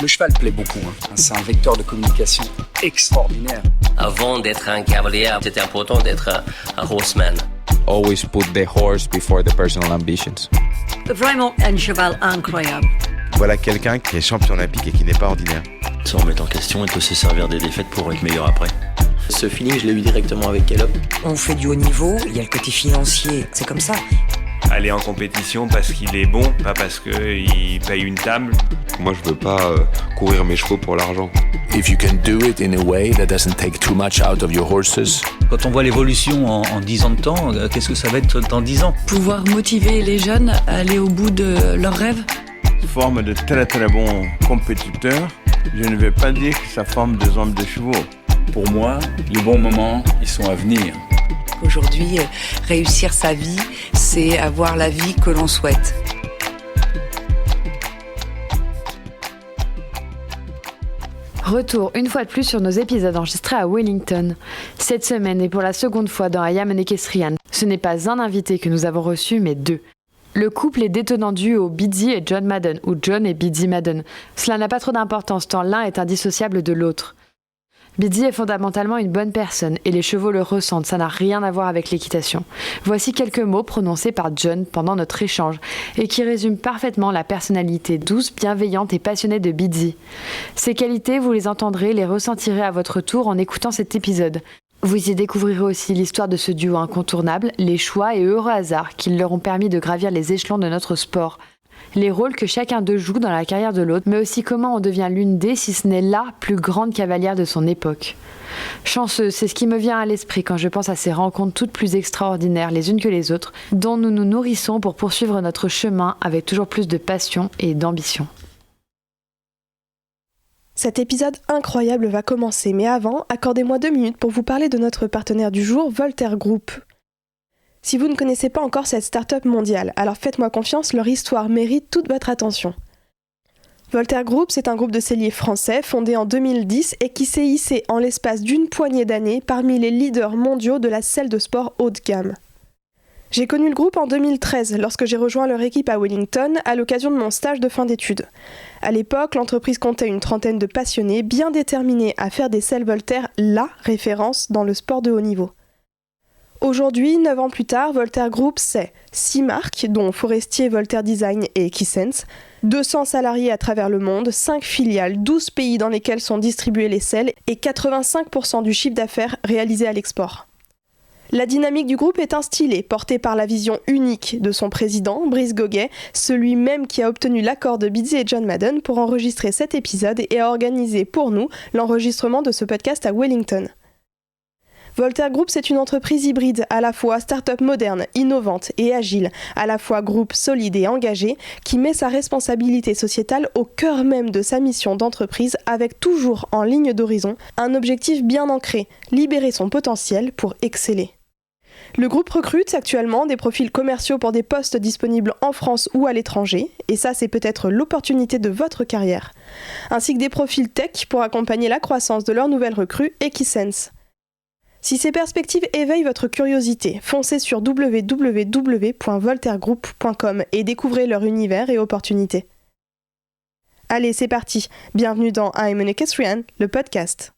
Le cheval plaît beaucoup, C'est un vecteur de communication extraordinaire. Avant d'être un cavalier, c'était important d'être un horseman. Always put the horse before the personal ambitions. Vraiment un cheval incroyable. Voilà quelqu'un qui est champion olympique et qui n'est pas ordinaire. Sans remettre en question, il peut se servir des défaites pour être meilleur après. Ce feeling, je l'ai eu directement avec Caleb. On fait du haut niveau, il y a le côté financier, c'est comme ça. Aller en compétition parce qu'il est bon, pas parce qu'il paye une table. Moi, je veux pas courir mes chevaux pour l'argent. If you can do it in a way that doesn't take too much out of your horses. Quand on voit l'évolution en 10 ans de temps, qu'est-ce que ça va être dans 10 ans ? Pouvoir motiver les jeunes à aller au bout de leurs rêves. Forme de très très bons compétiteurs. Je ne vais pas dire que ça forme des hommes de chevaux. Pour moi, les bons moments, ils sont à venir. Aujourd'hui, réussir sa vie, c'est avoir la vie que l'on souhaite. Retour une fois de plus sur nos épisodes enregistrés à Wellington. Cette semaine et pour la seconde fois dans I Am an Equestrian. Ce n'est pas un invité que nous avons reçu, mais deux. Le couple est détonnant duo Biddy et John Madden, ou John et Biddy Madden. Cela n'a pas trop d'importance tant l'un est indissociable de l'autre. Biddy est fondamentalement une bonne personne et les chevaux le ressentent, ça n'a rien à voir avec l'équitation. Voici quelques mots prononcés par John pendant notre échange et qui résument parfaitement la personnalité douce, bienveillante et passionnée de Biddy. Ces qualités, vous les entendrez, les ressentirez à votre tour en écoutant cet épisode. Vous y découvrirez aussi l'histoire de ce duo incontournable, les choix et heureux hasards qui leur ont permis de gravir les échelons de notre sport. Les rôles que chacun d'eux joue dans la carrière de l'autre, mais aussi comment on devient l'une des, si ce n'est la plus grande cavalière de son époque. Chanceuse, c'est ce qui me vient à l'esprit quand je pense à ces rencontres toutes plus extraordinaires les unes que les autres, dont nous nous nourrissons pour poursuivre notre chemin avec toujours plus de passion et d'ambition. Cet épisode incroyable va commencer, mais avant, accordez-moi 2 minutes pour vous parler de notre partenaire du jour, Voltaire Group. Si vous ne connaissez pas encore cette start-up mondiale, alors faites-moi confiance, leur histoire mérite toute votre attention. Voltaire Group, c'est un groupe de selliers français fondé en 2010 et qui s'est hissé en l'espace d'une poignée d'années parmi les leaders mondiaux de la selle de sport haut de gamme. J'ai connu le groupe en 2013 lorsque j'ai rejoint leur équipe à Wellington à l'occasion de mon stage de fin d'études. À l'époque, l'entreprise comptait une trentaine de passionnés bien déterminés à faire des selles Voltaire la référence dans le sport de haut niveau. Aujourd'hui, 9 ans plus tard, Voltaire Group, c'est 6 marques, dont Forestier, Voltaire Design et Equisense, 200 salariés à travers le monde, 5 filiales, 12 pays dans lesquels sont distribuées les selles et 85% du chiffre d'affaires réalisé à l'export. La dynamique du groupe est instillée, portée par la vision unique de son président, Brice Goguet, celui même qui a obtenu l'accord de Biddy et John Madden pour enregistrer cet épisode et a organisé pour nous l'enregistrement de ce podcast à Wellington. Voltaire Group, c'est une entreprise hybride, à la fois start-up moderne, innovante et agile, à la fois groupe solide et engagé, qui met sa responsabilité sociétale au cœur même de sa mission d'entreprise, avec toujours en ligne d'horizon un objectif bien ancré, libérer son potentiel pour exceller. Le groupe recrute actuellement des profils commerciaux pour des postes disponibles en France ou à l'étranger, et ça c'est peut-être l'opportunité de votre carrière, ainsi que des profils tech pour accompagner la croissance de leur nouvelle recrue Equisense. Si ces perspectives éveillent votre curiosité, foncez sur www.voltairegroup.com et découvrez leur univers et opportunités. Allez, c'est parti. Bienvenue dans I'm an Equestrian, le podcast.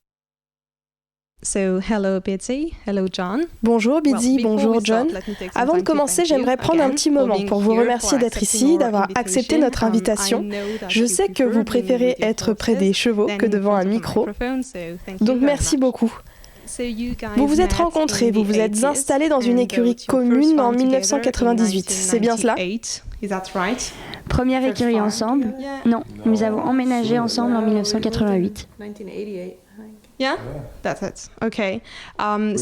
So, hello Biddy, hello John. Bonjour Biddy, bonjour John. Avant de commencer, j'aimerais prendre un petit moment pour vous remercier d'être ici, d'avoir accepté notre invitation. Je sais que vous préférez être près des chevaux que devant un micro, donc merci beaucoup. Vous vous êtes rencontrés, vous vous êtes installés dans une écurie commune en 1998, c'est bien cela ? Première écurie ensemble ? Non, nous avons emménagé ensemble en 1988. Yeah, that's it. Okay. Nous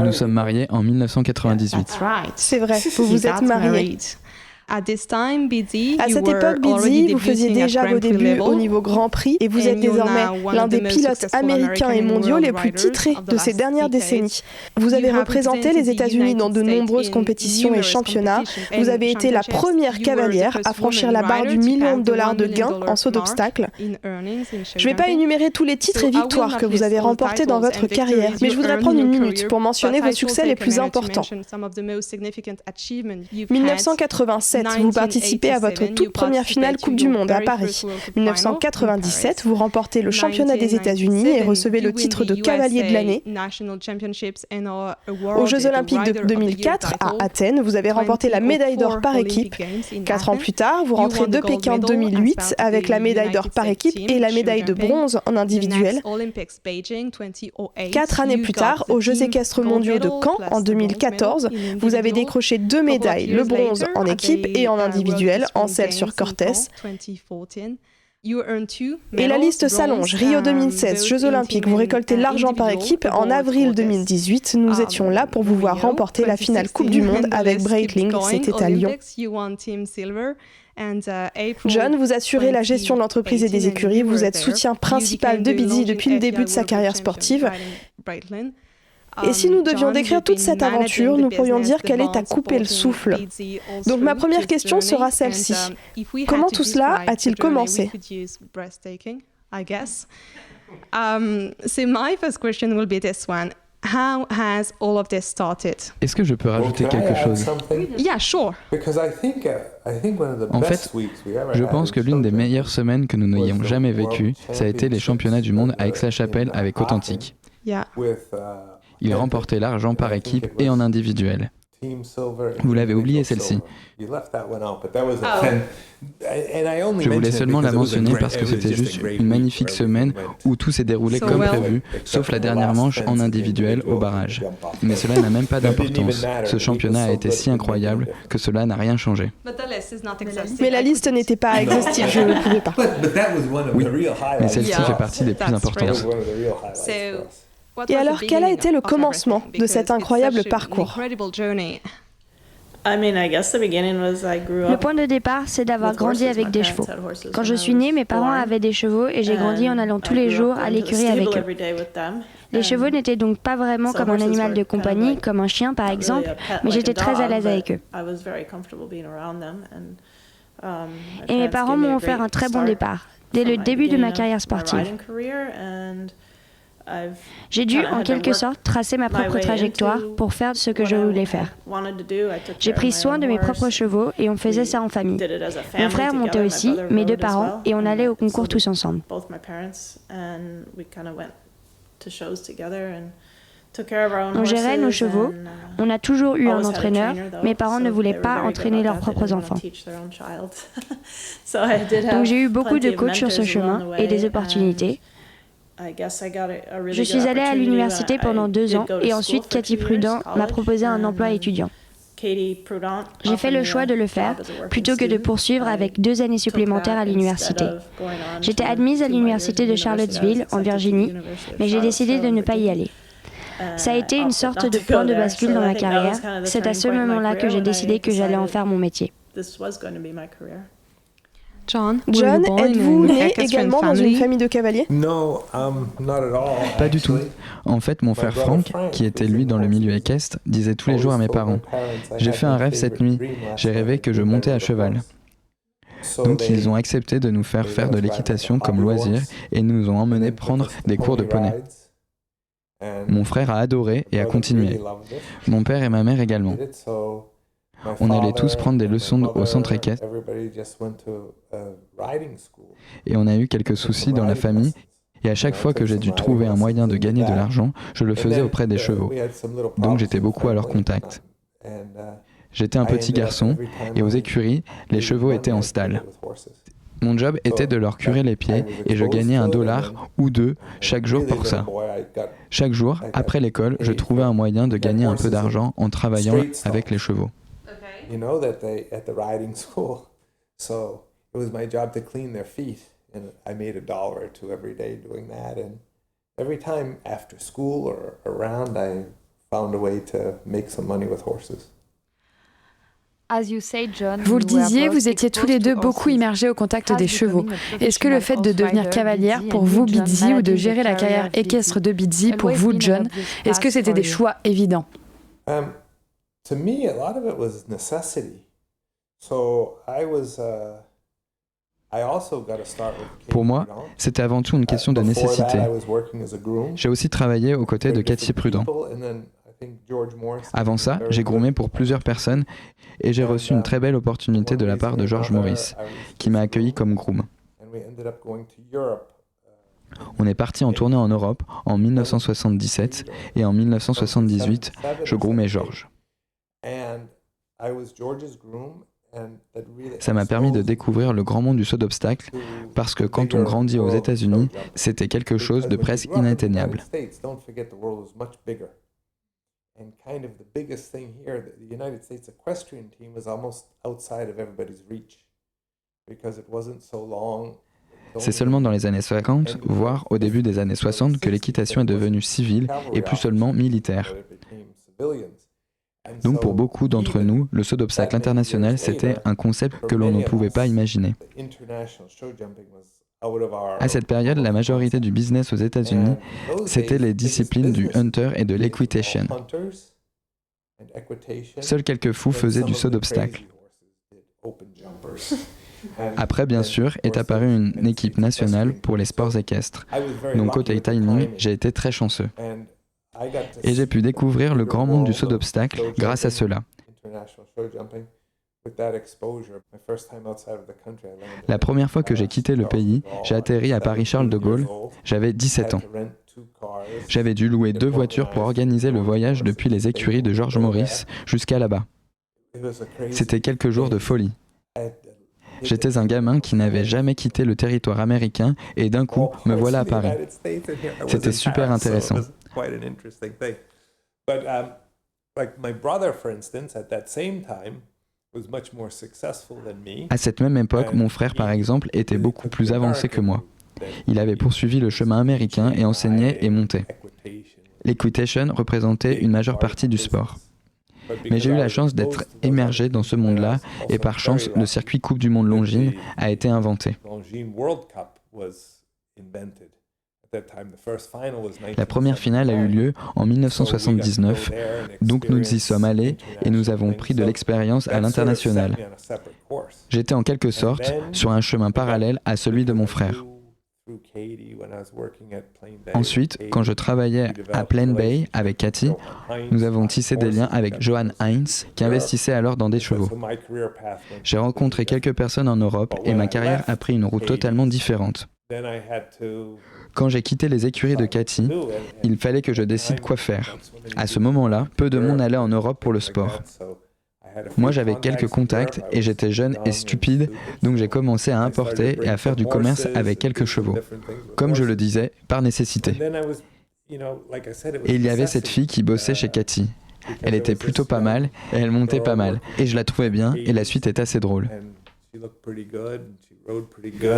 nous sommes mariés en 1998. C'est vrai, vous vous êtes mariés. À cette époque, Biddy, vous faisiez déjà vos débuts au niveau Grand Prix et vous êtes désormais l'un des pilotes américains et mondiaux les plus titrés de ces dernières décennies. Vous avez représenté les États-Unis dans de nombreuses compétitions et championnats. Vous avez été la première cavalière à franchir la barre du $1 million de gains en saut d'obstacles. Je ne vais pas énumérer tous les titres et victoires que vous avez remportés dans votre carrière, mais je voudrais prendre 1 minute pour mentionner vos succès les plus importants. 1996, 1987, vous participez à votre toute première finale Coupe du Monde à Paris. 1997, vous remportez le championnat des États-Unis et recevez le titre de cavalier de l'année. Aux Jeux Olympiques de 2004, à Athènes, vous avez remporté la médaille d'or par équipe. 4 ans plus tard, vous rentrez de Pékin en 2008 avec la médaille d'or par équipe et la médaille de bronze en individuel. 4 années plus tard, aux Jeux équestres mondiaux de Caen en 2014, vous avez décroché 2 médailles, le bronze en équipe et en individuel, en selle sur Cortés. Et la liste s'allonge. Rio 2016, Jeux Olympiques, vous récoltez l'argent par équipe. En avril 2018, nous étions là pour vous voir remporter la finale Coupe du Monde avec Breitling, c'était à Lyon. John, vous assurez la gestion de l'entreprise et des écuries, vous êtes soutien principal de Biddy depuis le début de sa carrière sportive. Et si nous devions décrire toute cette aventure, nous pourrions dire qu'elle est à couper le souffle. Donc ma première question sera celle-ci. Comment tout cela a-t-il commencé ? Est-ce que je peux rajouter quelque chose ? En fait, je pense que l'une des meilleures semaines que nous n'ayons jamais vécues, ça a été les championnats du monde à Aix-la-Chapelle avec Authentique. Il remportait l'argent par équipe et en individuel. Vous l'avez oublié celle-ci. Je voulais seulement la mentionner parce que c'était juste une magnifique semaine où tout s'est déroulé comme prévu, sauf la dernière manche en individuel au barrage. Mais cela n'a même pas d'importance. Ce championnat a été si incroyable que cela n'a rien changé. Mais la liste n'était pas exhaustive, je ne pouvais pas. Oui, mais celle-ci fait partie des plus importantes. Et alors, quel a été le commencement de cet incroyable parcours ? Le point de départ, c'est d'avoir grandi avec des chevaux. Quand je suis née, mes parents avaient des chevaux et j'ai grandi en allant tous les jours à l'écurie avec eux. Les chevaux n'étaient donc pas vraiment comme un animal de compagnie, comme un chien par exemple, mais j'étais très à l'aise avec eux. Et mes parents m'ont offert un très bon départ, dès le début de ma carrière sportive. J'ai dû, en quelque sorte, tracer ma propre trajectoire pour faire ce que je voulais faire. J'ai pris soin de mes propres chevaux et on faisait ça en famille. Mon frère montait aussi, mes 2 parents, et on allait au concours tous ensemble. On gérait nos chevaux, on a toujours eu un entraîneur, mes parents ne voulaient pas entraîner leurs propres enfants. Donc j'ai eu beaucoup de coachs sur ce chemin et des opportunités. Je suis allée à l'université pendant 2 ans et ensuite Cathy Prudent m'a proposé un emploi étudiant. J'ai fait le choix de le faire plutôt que de poursuivre avec 2 années supplémentaires à l'université. J'étais admise à l'université de Charlottesville, en Virginie, mais j'ai décidé de ne pas y aller. Ça a été une sorte de point de bascule dans ma carrière. C'est à ce moment-là que j'ai décidé que j'allais en faire mon métier. John, êtes-vous né également dans une famille de cavaliers ? Pas du tout. En fait, mon frère Frank, qui était lui dans le milieu équestre, disait tous les jours à mes parents « J'ai fait un rêve cette nuit, j'ai rêvé que je montais à cheval ». Donc ils ont accepté de nous faire faire de l'équitation comme loisir et nous ont emmenés prendre des cours de poney. Mon frère a adoré et a continué. Mon père et ma mère également. On allait tous prendre des leçons au centre équestre et on a eu quelques soucis dans la famille et à chaque fois que j'ai dû trouver un moyen de gagner de l'argent, je le faisais auprès des chevaux. Donc j'étais beaucoup à leur contact. J'étais un petit garçon et aux écuries, les chevaux étaient en stalle. Mon job était de leur curer les pieds et je gagnais $1 ou 2 chaque jour pour ça. Chaque jour, après l'école, je trouvais un moyen de gagner un peu d'argent en travaillant avec les chevaux. You know that at the riding school, so it was my job to clean their feet, and I made $1 or 2 every day doing that. And every time after school or around, I found a way to make some money with horses. Vous le disiez, vous étiez tous les deux beaucoup immergés au contact des chevaux. Est-ce que le fait de devenir cavalière pour vous, Biddy, ou de gérer la carrière équestre de Biddy pour vous, John, est-ce que c'était des choix évidents? To me, a lot of it was necessity. So I also got to start with Pour moi, c'était avant tout une question de nécessité. J'ai aussi travaillé aux côtés de Cathy Prudent. Avant ça, j'ai groomé pour plusieurs personnes et j'ai reçu une très belle opportunité de la part de George Morris, qui m'a accueilli comme groom. On est parti en tournée en Europe en 1977 et en 1978, je groomais George. Ça m'a permis de découvrir le grand monde du saut d'obstacles parce que quand on grandit aux États-Unis, c'était quelque chose de presque inatteignable. C'est seulement dans les années 50, voire au début des années 60, que l'équitation est devenue civile et plus seulement militaire. Donc pour beaucoup d'entre nous, le saut d'obstacles international, c'était un concept que l'on ne pouvait pas imaginer. À cette période, la majorité du business aux États-Unis, c'était les disciplines du hunter et de l'equitation. Seuls quelques fous faisaient du saut d'obstacles. Après, bien sûr, est apparue une équipe nationale pour les sports équestres. Donc côté timing, j'ai été très chanceux. Et j'ai pu découvrir le grand monde du saut d'obstacles grâce à cela. La première fois que j'ai quitté le pays, j'ai atterri à Paris-Charles de Gaulle, j'avais 17 ans. J'avais dû louer 2 voitures pour organiser le voyage depuis les écuries de George Morris jusqu'à là-bas. C'était quelques jours de folie. J'étais un gamin qui n'avait jamais quitté le territoire américain et d'un coup, me voilà à Paris. C'était super intéressant. À cette même époque, mon frère, par exemple, était beaucoup plus avancé que moi. Il avait poursuivi le chemin américain et enseignait et montait. L'equitation représentait une majeure partie du sport. Mais j'ai eu la chance d'être immergé dans ce monde-là et par chance, le circuit Coupe du Monde Longines a été inventé. La première finale a eu lieu en 1979, donc nous y sommes allés et nous avons pris de l'expérience à l'international. J'étais en quelque sorte sur un chemin parallèle à celui de mon frère. Ensuite, quand je travaillais à Plain Bay avec Cathy, nous avons tissé des liens avec Johan Heinz, qui investissait alors dans des chevaux. J'ai rencontré quelques personnes en Europe et ma carrière a pris une route totalement différente. Quand j'ai quitté les écuries de Cathy, il fallait que je décide quoi faire. À ce moment-là, peu de monde allait en Europe pour le sport. Moi, j'avais quelques contacts et j'étais jeune et stupide, donc j'ai commencé à importer et à faire du commerce avec quelques chevaux. Comme je le disais, par nécessité. Et il y avait cette fille qui bossait chez Cathy. Elle était plutôt pas mal et elle montait pas mal. Et je la trouvais bien et la suite est assez drôle.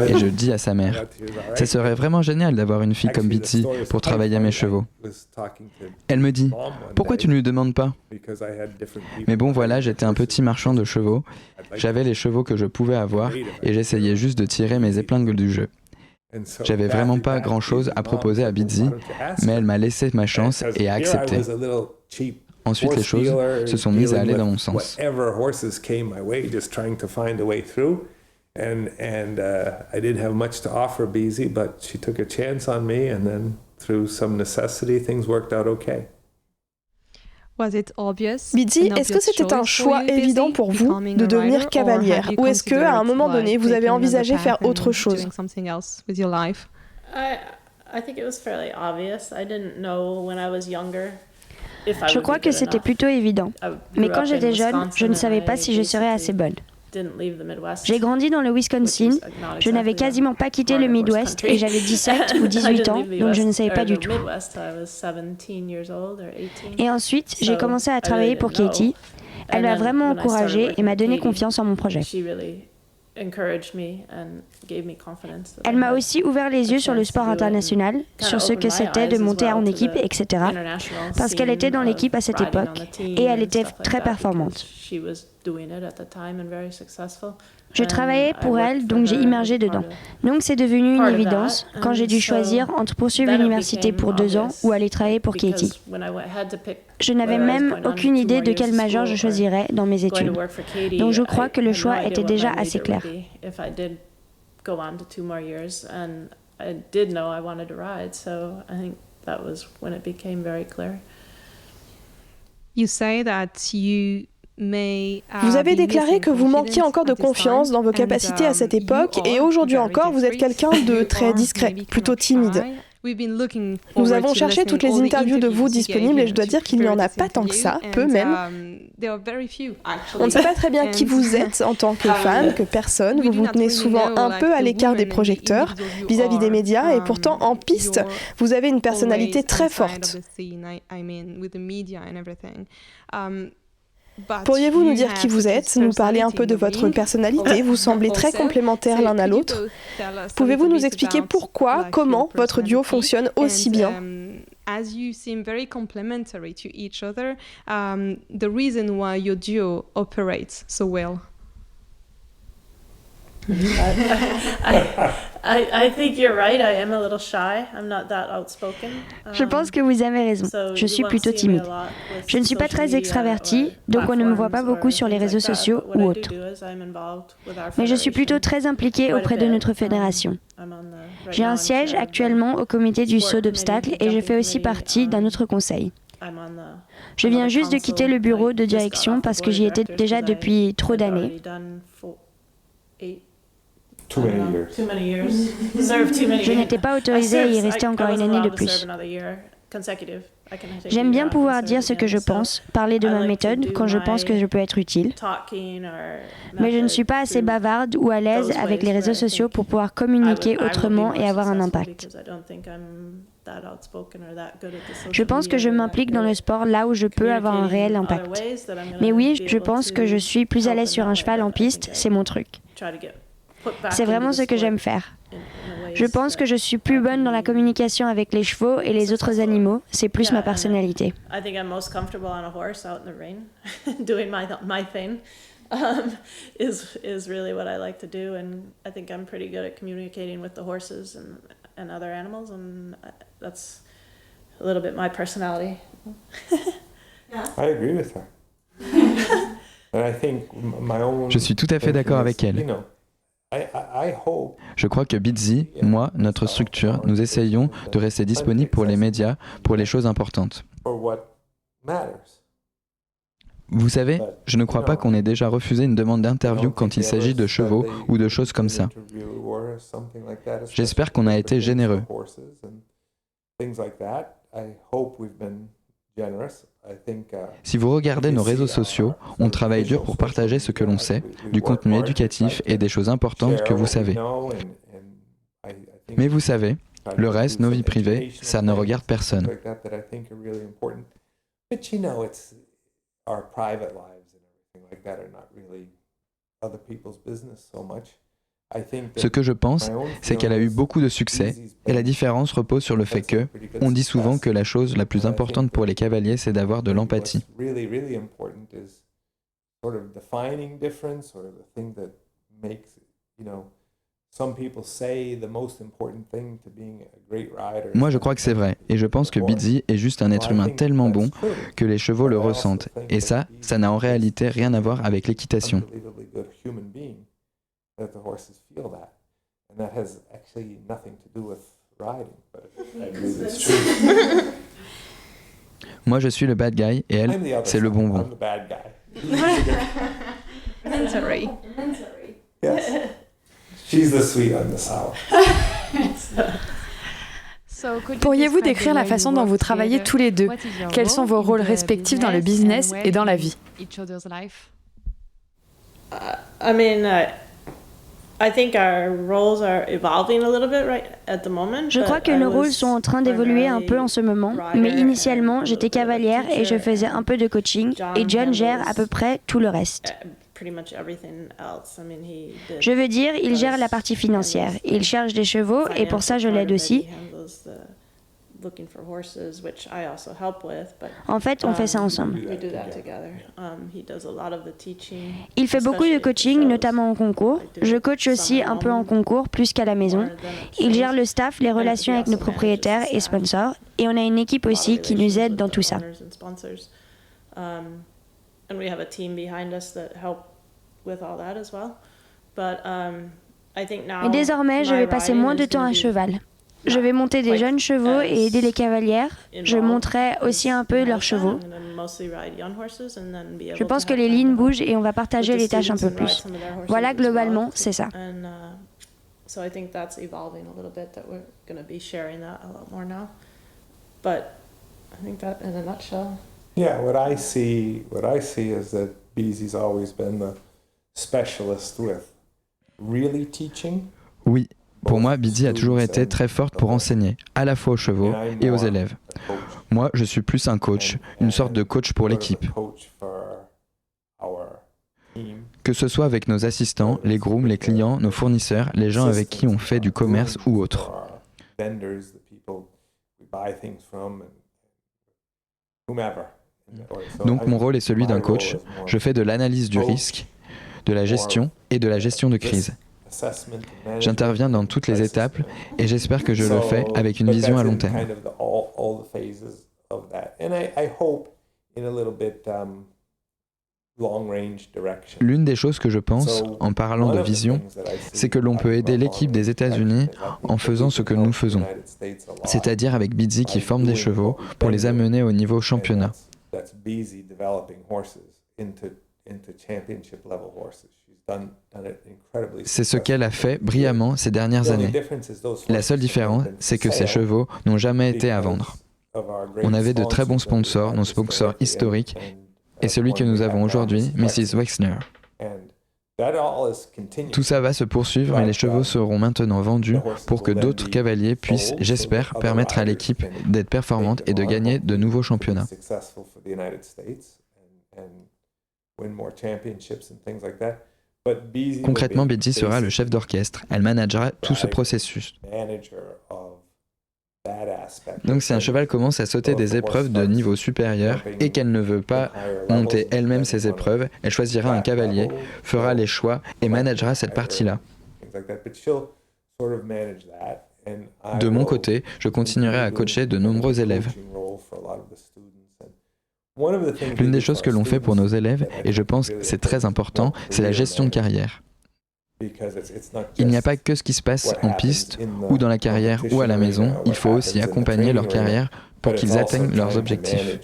Et je dis à sa mère, ça serait vraiment génial d'avoir une fille comme Bitsy pour travailler à mes chevaux. Elle me dit, pourquoi tu ne lui demandes pas? Mais bon voilà, j'étais un petit marchand de chevaux, j'avais les chevaux que je pouvais avoir et j'essayais juste de tirer mes épingles du jeu. J'avais vraiment pas grand chose à proposer à Bitsy, mais elle m'a laissé ma chance et a accepté. Ensuite, les choses se sont mises à aller dans mon sens. And I didn't have much to offer Beezy, but she took a chance on me, and then through some necessity, things worked out okay. Bitsy, est-ce que c'était un choix évident pour vous de devenir cavalière, ou est-ce que, à un moment donné, vous avez envisagé faire autre chose? Je crois que c'était plutôt évident. Mais quand j'étais jeune, je ne savais pas si je serais assez bonne. J'ai grandi dans le Wisconsin, je n'avais quasiment pas quitté le Midwest et j'avais 17 ou 18 ans, donc je ne savais pas du tout. Et ensuite, j'ai commencé à travailler pour Katie. Elle m'a vraiment encouragée et m'a donné confiance en mon projet. Elle m'a aussi ouvert les yeux sur le sport international, sur ce que c'était de monter en équipe, etc. Parce qu'elle était dans l'équipe à cette époque et elle était très performante. Je travaillais pour elle, donc j'ai immergé dedans. Donc c'est devenu une évidence quand j'ai dû choisir entre poursuivre l'université pour 2 ans ou aller travailler pour Katie. Je n'avais même aucune idée de quel major je choisirais dans mes études. Donc je crois que le choix était déjà assez clair. Vous avez déclaré que vous manquiez encore de confiance dans vos capacités à cette époque et aujourd'hui encore, vous êtes quelqu'un de très discret, plutôt timide. Nous avons cherché toutes les interviews de vous disponibles et je dois dire qu'il n'y en a pas tant que ça, peu même. On ne sait pas très bien qui vous êtes en tant que femme, que personne. Vous vous tenez souvent un peu à l'écart des projecteurs vis-à-vis des médias et pourtant en piste, vous avez une personnalité très forte. Pourriez-vous nous dire qui vous êtes, nous parler un peu de votre personnalité? Vous semblez très complémentaires l'un à l'autre. Pouvez-vous nous expliquer pourquoi, comment votre duo fonctionne aussi bien? As you seem very complementary to each other, the reason why your duo operates so well. I think you're right. I am a little shy. I'm not that outspoken. Je pense que vous avez raison. Je suis plutôt timide. Je ne suis pas très extravertie, donc on ne me voit pas beaucoup sur les réseaux sociaux ou autres. Mais je suis plutôt très impliquée auprès de notre fédération. J'ai un siège actuellement au comité du saut d'obstacles et je fais aussi partie d'un autre conseil. Je viens juste de quitter le bureau de direction parce que j'y étais déjà depuis trop d'années. Je n'étais pas autorisée à y rester encore une année de plus. J'aime bien pouvoir dire ce que je pense, parler de ma méthode quand je pense que je peux être utile. Mais je ne suis pas assez bavarde ou à l'aise avec les réseaux sociaux pour pouvoir communiquer autrement et avoir un impact. Je pense que je m'implique dans le sport là où je peux avoir un réel impact. Mais oui, je pense que je suis plus à l'aise sur un cheval en piste, c'est mon truc. C'est vraiment ce que j'aime faire. Je pense que je suis plus bonne dans la communication avec les chevaux et les autres animaux. C'est plus ma personnalité. I think I'm most comfortable on a horse out in the rain, doing my thing. Is really what I like to do, and I think I'm pretty good at communicating with the horses and other animals, and that's a little bit my personality. I agree with her. And I think my own. Je suis tout à fait d'accord avec elle. Je crois que Bitzy, moi, notre structure, nous essayons de rester disponibles pour les médias, pour les choses importantes. Vous savez, je ne crois pas qu'on ait déjà refusé une demande d'interview quand il s'agit de chevaux ou de choses comme ça. J'espère qu'on a été généreux. Si vous regardez nos réseaux sociaux, on travaille dur pour partager ce que l'on sait, du contenu éducatif et des choses importantes que vous savez. Mais vous savez, le reste, nos vies privées, ça ne regarde personne. Ce que je pense, c'est qu'elle a eu beaucoup de succès, et la différence repose sur le fait que, on dit souvent que la chose la plus importante pour les cavaliers, c'est d'avoir de l'empathie. Moi, je crois que c'est vrai, et je pense que Bitzy est juste un être humain tellement bon que les chevaux le ressentent, et ça n'a en réalité rien à voir avec l'équitation. That the horses feel that, and that has actually nothing to do with riding, but it's true. Moi, je suis le bad guy et elle, c'est le bonbon. I'm the bad guy. Sorry. Yes. She's the sweet, I'm the sour. Pourriez-vous décrire la façon dont vous travaillez tous les deux? Quels sont vos rôles respectifs dans le business et dans la vie? I mean, I think our roles are evolving a little bit right at the moment. Je crois que nos rôles sont en train d'évoluer un peu en ce moment, mais initialement, j'étais cavalière et je faisais un peu de coaching, et John gère à peu près tout le reste. Je veux dire, il gère la partie financière, il cherche des chevaux et pour ça je l'aide aussi. En fait, on fait ça ensemble. Il fait beaucoup de coaching, notamment en concours. Je coach aussi un peu en concours, plus qu'à la maison. Il gère le staff, les relations avec nos propriétaires et sponsors. Et on a une équipe aussi qui nous aide dans tout ça. Et désormais, je vais passer moins de temps à cheval. Je vais monter des jeunes chevaux et aider les cavalières. Je monterai aussi un peu leurs chevaux. Je pense que les lignes bougent et on va partager les tâches un peu plus. Voilà, globalement, c'est ça. So I think that's evolving a little bit, that we're going to be sharing that a lot more now. But I think that in a nutshell. Yeah, what I see is that BZ's always been the specialist with really teaching. Oui, pour moi, Bidzi a toujours été très forte pour enseigner, à la fois aux chevaux et aux élèves. Moi, je suis plus un coach, une sorte de coach pour l'équipe. Que ce soit avec nos assistants, les grooms, les clients, nos fournisseurs, les gens avec qui on fait du commerce ou autre. Donc mon rôle est celui d'un coach. Je fais de l'analyse du risque, de la gestion et de la gestion de crise. J'interviens dans toutes les étapes et j'espère que je le fais avec une vision à long terme. L'une des choses que je pense, en parlant de vision, c'est que l'on peut aider l'équipe des États-Unis en faisant ce que nous faisons, c'est-à-dire avec Bidzi qui forme des chevaux pour les amener au niveau championnat. C'est ce qu'elle a fait brillamment ces dernières années. La seule différence, c'est que ces chevaux n'ont jamais été à vendre. On avait de très bons sponsors, nos sponsors historiques, et celui que nous avons aujourd'hui, Mrs. Wexner. Tout ça va se poursuivre et les chevaux seront maintenant vendus pour que d'autres cavaliers puissent, j'espère, permettre à l'équipe d'être performante et de gagner de nouveaux championnats. Concrètement, Bidzi sera le chef d'orchestre. Elle managera tout ce processus. Donc si un cheval commence à sauter des épreuves de niveau supérieur et qu'elle ne veut pas monter elle-même ces épreuves, elle choisira un cavalier, fera les choix et managera cette partie-là. De mon côté, je continuerai à coacher de nombreux élèves. L'une des choses que l'on fait pour nos élèves, et je pense que c'est très important, c'est la gestion de carrière. Il n'y a pas que ce qui se passe en piste, ou dans la carrière, ou à la maison, il faut aussi accompagner leur carrière pour qu'ils atteignent leurs objectifs.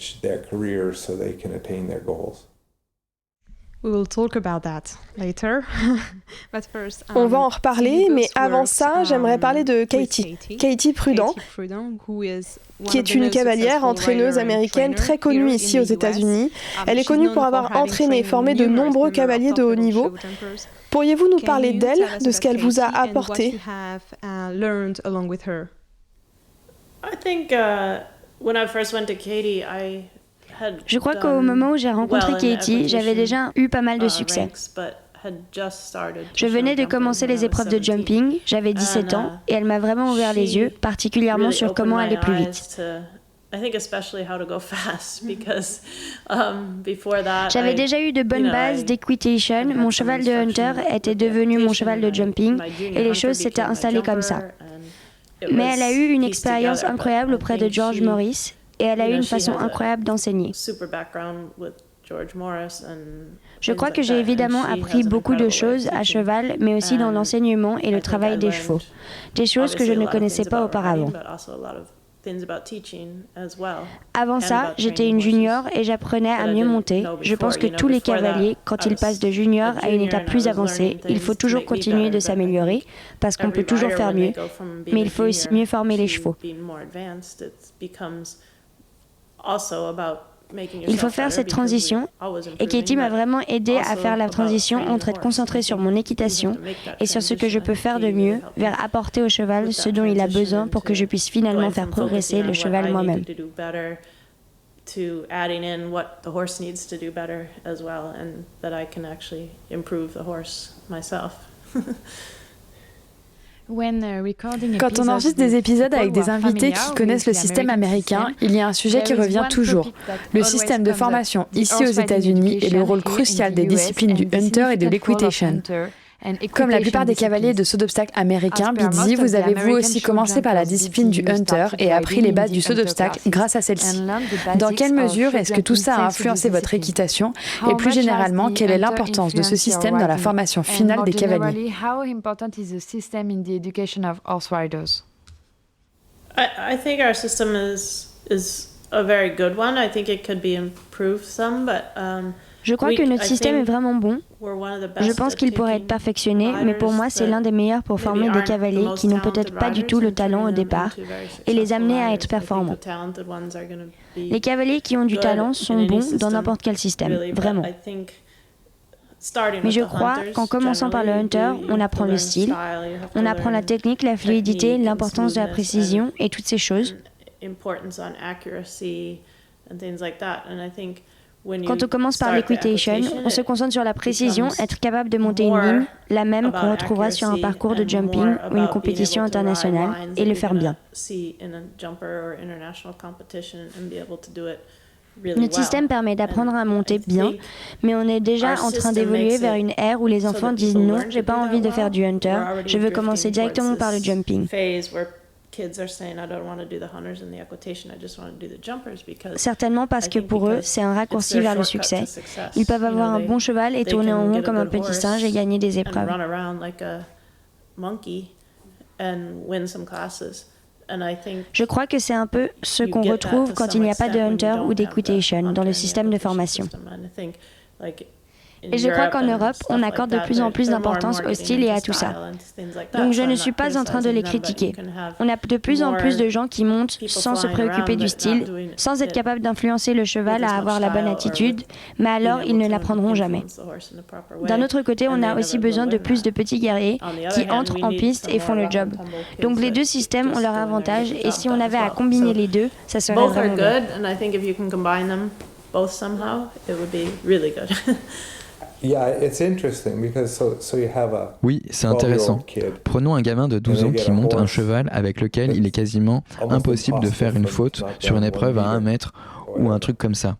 On va en reparler, mais avant ça, j'aimerais parler de Katie. Katie Prudent, qui est une cavalière entraîneuse américaine très connue ici aux États-Unis. Elle est connue pour avoir entraîné et formé de nombreux cavaliers de haut niveau. Pourriez-vous nous parler d'elle, de ce qu'elle vous a apporté? Je crois qu'au moment où j'ai rencontré Katie, j'avais déjà eu pas mal de succès. Je venais de commencer les épreuves de jumping, j'avais 17 ans, et elle m'a vraiment ouvert les yeux, particulièrement sur comment aller plus vite. J'avais déjà eu de bonnes bases d'equitation, mon cheval de hunter était devenu mon cheval de jumping, et les choses s'étaient installées comme ça. Mais elle a eu une expérience incroyable auprès de George Morris, et elle a eu une façon incroyable d'enseigner. Je crois que j'ai évidemment appris beaucoup de choses à cheval, mais aussi dans l'enseignement et le travail des chevaux. Des choses que je ne connaissais pas auparavant. Avant ça, j'étais une junior et j'apprenais à mieux monter. Je pense que tous les cavaliers, quand ils passent de junior à une étape plus avancée, il faut toujours continuer de s'améliorer, parce qu'on peut toujours faire mieux, mais il faut aussi mieux former les chevaux. Il faut faire cette transition, et Katie m'a vraiment aidé à faire la transition entre être concentrée sur mon équitation et sur ce que je peux faire de mieux, vers apporter au cheval ce dont il a besoin pour que je puisse finalement faire progresser le cheval moi-même. Quand on enregistre des épisodes avec des invités qui connaissent le système américain, il y a un sujet qui revient toujours. Le système de formation ici aux États-Unis et le rôle crucial des disciplines du hunter et de l'equitation. Comme la plupart des cavaliers de saut d'obstacle américains, Bidzi, vous avez vous aussi commencé par la discipline du hunter et appris les bases du saut d'obstacle grâce à celle-ci. Dans quelle mesure est-ce que tout ça a influencé votre équitation et plus généralement, quelle est l'importance de ce système dans la formation finale des cavaliers? I think our system is a very good one. I think it could be improved some, but je crois que notre système est vraiment bon. Je pense qu'il pourrait être perfectionné, mais pour moi, c'est l'un des meilleurs pour former des cavaliers qui n'ont peut-être pas du tout le talent au départ et les amener à être performants. Les cavaliers qui ont du talent sont bons dans n'importe quel système, vraiment. Mais je crois qu'en commençant par le hunter, on apprend le style, on apprend la technique, la fluidité, l'importance de la précision et toutes ces choses. Quand on commence par l'equitation, on se concentre sur la précision, être capable de monter une ligne, la même qu'on retrouvera sur un parcours de jumping ou une compétition internationale, et le faire bien. Notre système permet d'apprendre à monter bien, mais on est déjà en train d'évoluer vers une ère où les enfants disent non, j'ai pas envie de faire du hunter, je veux commencer directement par le jumping. Certainement parce que pour eux, c'est un raccourci vers le succès. Ils peuvent avoir un bon cheval et tourner en rond comme un petit singe et gagner des épreuves. Je crois que c'est un peu ce qu'on retrouve quand il n'y a pas de hunter ou d'equitation dans le système de formation. Et je crois qu'en Europe, on accorde de plus en plus d'importance au style et à tout ça. Donc je ne suis pas en train de les critiquer. On a de plus en plus de gens qui montent sans se préoccuper du style, sans être capables d'influencer le cheval à avoir la bonne attitude, mais alors ils ne l'apprendront jamais. D'un autre côté, on a aussi besoin de plus de petits guerriers qui entrent en piste et font le job. Donc les deux systèmes ont leur avantage et si on avait à combiner les deux, ça serait vraiment bon. Oui, c'est intéressant. Prenons un gamin de 12 ans qui monte un cheval avec lequel il est quasiment impossible de faire une faute sur une épreuve à 1 mètre ou un truc comme ça.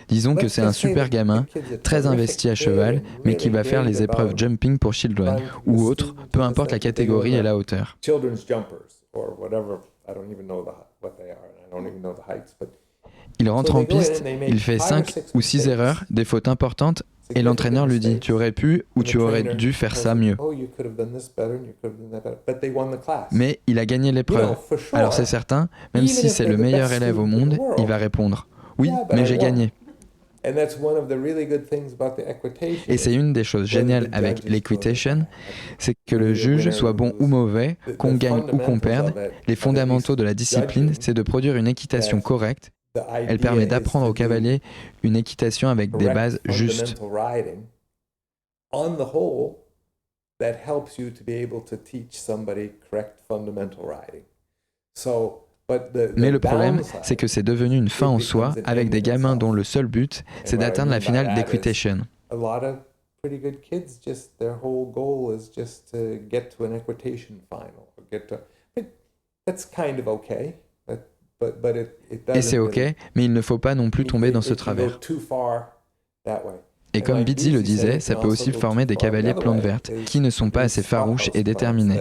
Disons que c'est un super gamin, très investi à cheval, mais qui va faire les épreuves jumping pour children ou autre, peu importe la catégorie et la hauteur. Il rentre en piste, il fait 5 ou 6 erreurs, des fautes importantes, et l'entraîneur lui dit « Tu aurais pu ou tu aurais dû faire ça mieux ». Mais il a gagné l'épreuve. Alors c'est certain, même si c'est le meilleur élève au monde, il va répondre « Oui, mais j'ai gagné ». Et c'est une des choses géniales avec l'equitation, c'est que le juge soit bon ou mauvais, qu'on gagne ou qu'on perde, les fondamentaux de la discipline, c'est de produire une équitation correcte. Elle permet d'apprendre aux cavaliers une équitation avec des bases justes. Mais le problème, c'est que c'est devenu une fin en soi avec des gamins dont le seul but, c'est d'atteindre la finale d'equitation. Et c'est ok, mais il ne faut pas non plus tomber dans ce travers. Et comme Bizzy le disait, ça peut aussi former des cavaliers plantes vertes, qui ne sont pas assez farouches et déterminés.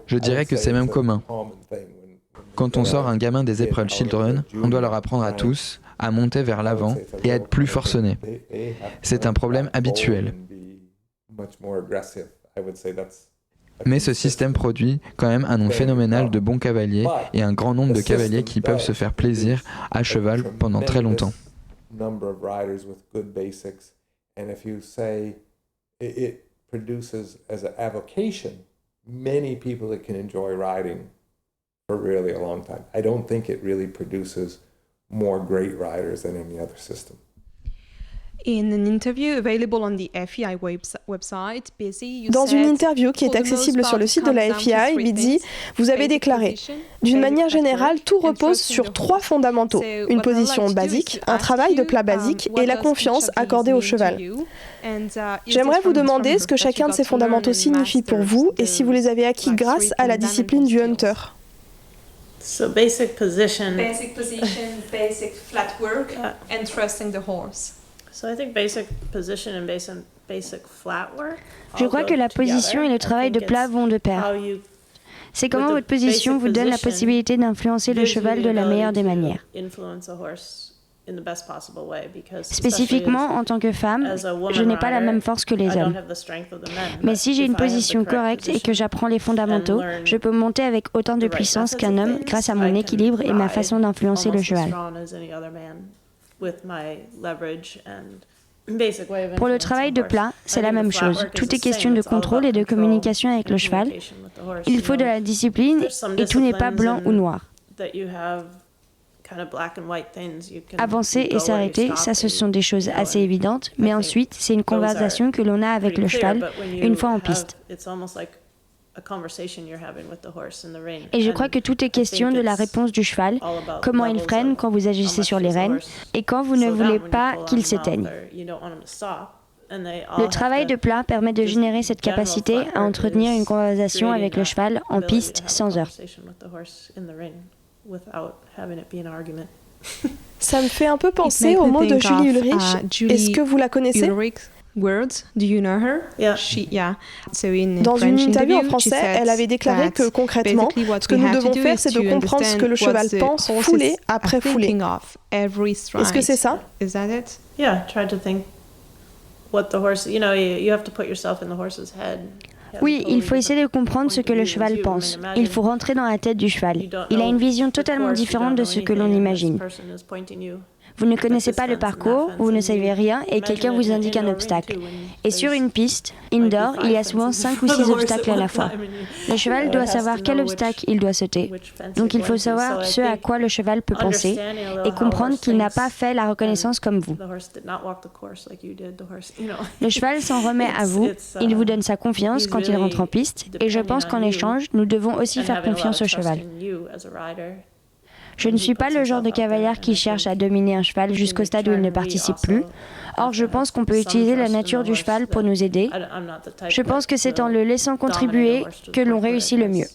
Je dirais que c'est même commun. Quand on sort un gamin des épreuves children, on doit leur apprendre à tous à monter vers l'avant et à être plus forcenés. C'est un problème habituel. Mais ce système produit quand même un nombre phénoménal de bons cavaliers et un grand nombre de cavaliers qui peuvent se faire plaisir à cheval pendant très longtemps. Many people that can enjoy riding for really a long time. I don't think it really produces more great riders than any other system. Dans une interview qui est accessible sur le site de la FEI, Bizzy, vous avez déclaré « D'une manière générale, tout repose sur 3 fondamentaux. Une position basique, un travail de plat basique et la confiance accordée au cheval. J'aimerais vous demander ce que chacun de ces fondamentaux signifie pour vous et si vous les avez acquis grâce à la discipline du hunter. » So basic position, basic flat work and trusting the horse. So I think basic position and basic flat work. Je crois que la position et le travail de plat vont de pair. C'est comment votre position vous donne la possibilité d'influencer le cheval de la meilleure des manières. Spécifiquement, en tant que femme, je n'ai pas la même force que les hommes. Mais si j'ai une position correcte et que j'apprends les fondamentaux, je peux monter avec autant de puissance qu'un homme grâce à mon équilibre et ma façon d'influencer le cheval. Pour le travail de plat, c'est la même chose. Tout est question de contrôle et de communication avec le cheval. Il faut de la discipline et tout n'est pas blanc ou noir. Avancer et s'arrêter, ça ce sont des choses assez évidentes, mais ensuite c'est une conversation que l'on a avec le cheval une fois en piste. Et je crois que tout est question de la réponse du cheval, comment il freine quand vous agissez sur les rênes et quand vous ne voulez pas qu'il s'éteigne. Le travail de plat permet de générer cette capacité à entretenir une conversation avec le cheval en piste sans heurts. Ça me fait un peu penser au mot de Julie Ulrich. Est-ce que vous la connaissez? Words, do you know her? So dans une interview en français, elle avait déclaré que concrètement, ce que nous devons faire, c'est de comprendre ce que le cheval pense, foulée après foulée. Est-ce que c'est ça? Is that it? Yeah, try to think what the horse, you have to put yourself in the horse's head. Oui, il faut essayer de comprendre ce que le cheval pense. Il faut rentrer dans la tête du cheval. Il a une vision totalement différente de ce que l'on imagine. Vous ne connaissez pas le parcours, vous ne savez rien et quelqu'un vous indique un obstacle. Et sur une piste, indoor, il y a souvent 5 ou 6 obstacles à la fois. Le cheval doit savoir quel obstacle il doit sauter. Donc il faut savoir ce à quoi le cheval peut penser et comprendre qu'il n'a pas fait la reconnaissance comme vous. Le cheval s'en remet à vous, il vous donne sa confiance quand il rentre en piste et je pense qu'en échange, nous devons aussi faire confiance au cheval. Je ne suis pas le genre de cavalière qui cherche à dominer un cheval jusqu'au stade où il ne participe plus. Or, je pense qu'on peut utiliser la nature du cheval pour nous aider. Je pense que c'est en le laissant contribuer que l'on réussit le mieux.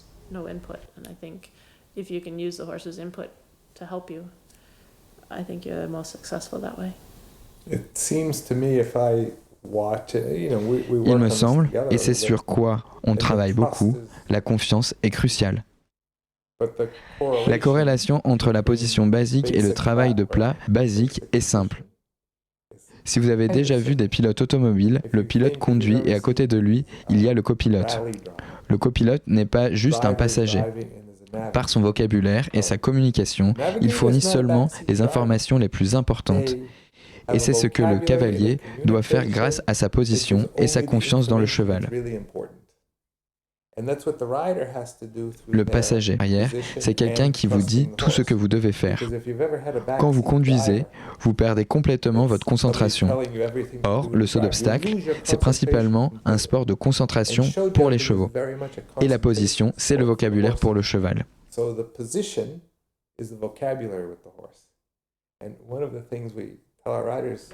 Il me semble, et c'est sur quoi on travaille beaucoup, la confiance est cruciale. La corrélation entre la position basique et le travail de plat basique est simple. Si vous avez déjà vu des pilotes automobiles, le pilote conduit et à côté de lui, il y a le copilote. Le copilote n'est pas juste un passager. Par son vocabulaire et sa communication, il fournit seulement les informations les plus importantes. Et c'est ce que le cavalier doit faire grâce à sa position et sa confiance dans le cheval. Le passager arrière, c'est quelqu'un qui vous dit tout ce que vous devez faire. Quand vous conduisez, vous perdez complètement votre concentration. Or, le saut d'obstacle, c'est principalement un sport de concentration pour les chevaux. Et la position, c'est le vocabulaire pour le cheval.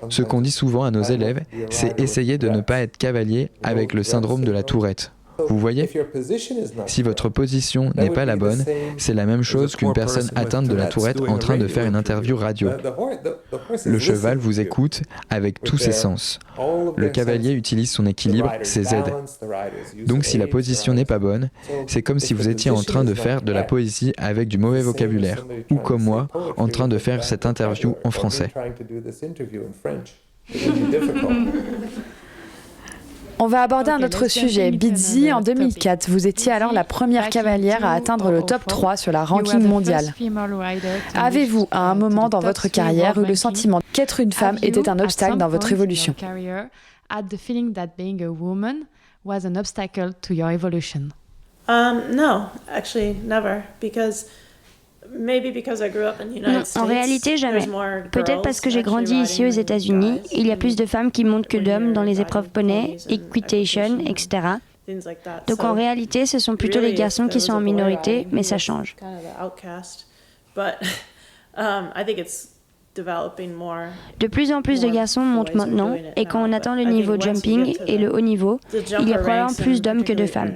Ce qu'on dit souvent à nos élèves, c'est essayer de ne pas être cavalier avec le syndrome de la tourette. Vous voyez, si votre position n'est pas la bonne, c'est la même chose qu'une personne atteinte de la tourette en train de faire une interview radio. Le cheval vous écoute avec tous ses sens. Le cavalier utilise son équilibre, ses aides. Donc si la position n'est pas bonne, c'est comme si vous étiez en train de faire de la poésie avec du mauvais vocabulaire, ou comme moi, en train de faire cette interview en français. On va aborder un autre sujet. Bitsy, en 2004, vous étiez alors la première cavalière à atteindre le top 3 sur la ranking mondiale. Avez-vous, à un moment dans votre carrière, eu le sentiment qu'être une femme était un obstacle dans votre évolution? No, actually, never, because non, en réalité, jamais. Peut-être parce que j'ai grandi ici aux États-Unis, il y a plus de femmes qui montent que d'hommes dans les épreuves poney, equitation, etc. Donc en réalité, ce sont plutôt les garçons qui sont en minorité, mais ça change. De plus en plus de garçons montent maintenant, et quand on atteint le niveau jumping et le haut niveau, il y a probablement plus d'hommes que de femmes.